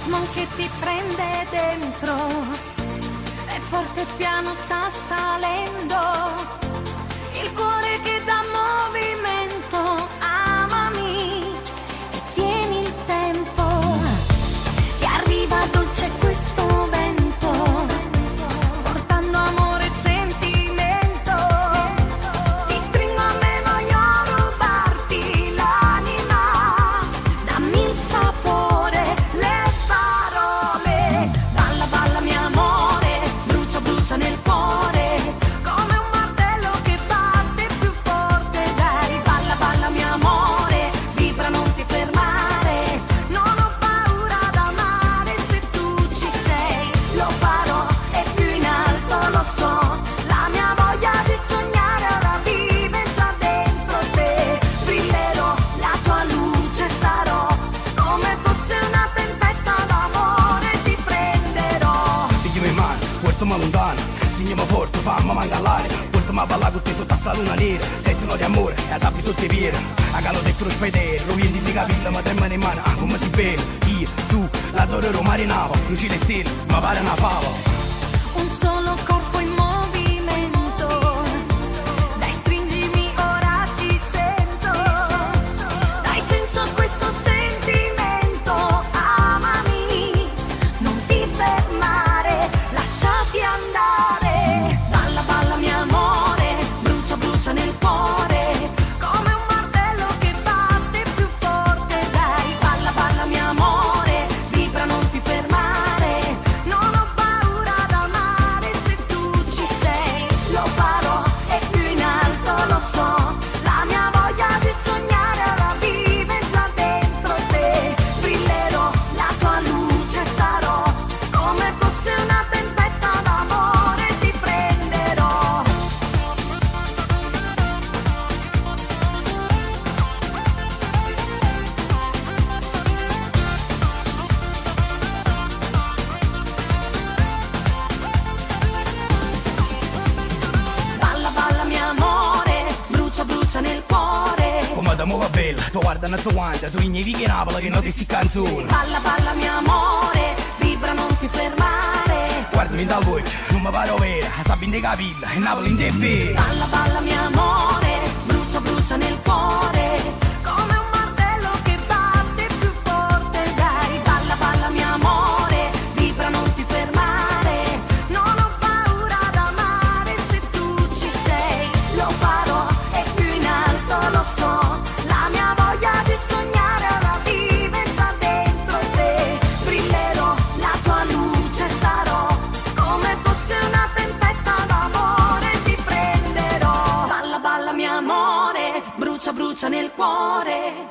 non che ti prende dentro, e forte piano sta salendo, il cuore che dà movimento, amami e tieni il tempo, e arriva dolce questo vento, portando amore e sentimento, ti stringo a me, voglio rubarti l'anima, dammi il sapore, le parole, balla balla mio amore, brucia brucia nel cuore, come un martello che batte più forte, dai, balla balla mio amore, vibra non ti fermare, non ho paura d'amare, se tu ci sei, lo farò, e più in alto lo so, la mia voglia di sognare ora vive già dentro te, brillerò, la tua luce sarò, come fosse una tempesta d'amore ti prenderò. Píllame mano, puerto-me lontano, signami forte, fammi mangiare, portami a ballare con te sotto sta luna nera, sentono di amore, e sappi sotto i piedi, a calo dentro lo spedere, lo vieni di capire, ma tremano in mano, come si bene, io, tu, l'adoro marinavo, luci le stelle, ma pare una fava. Un solo corpo in movimento, dai stringimi ora ti sento, dai senso a questo sentimento, amami, non ti fermare, lasciati andare, balla balla mio amore, brucia brucia nel cuore, come un martello che batte più forte, dai, balla balla mio amore, vibra non ti fermare, non ho paura d'amare, se tu ci sei, lo farò, e più in alto lo so, la mia voglia di sognare ora vive già dentro te, brillerò, la tua luce sarò, come fosse una tempesta d'amore ti prenderò. Balla balla mio amore, brucia brucia nel cuore, Come da muova bella, tu guarda una tua guarda, tu igni che Napoli che non ti sti canzone. balla balla mio amore, vibra non ti fermare, Guardami dal voce, non mi pare vera, sappi in te capilla, e Napoli in te è vera. balla balla mio amore, brucia brucia nel cuore, come un martello che batte più forte, dai, balla balla mio amore, vibra non ti fermare, non ho paura d'amare, se tu ci sei, lo farò, e più in alto lo so, la mia voglia di sognare ora vive già dentro te, brillerò, la tua luce sarò, come fosse una tempesta d'amore ti prenderò, balla balla mio amore, brucia brucia nel cuore,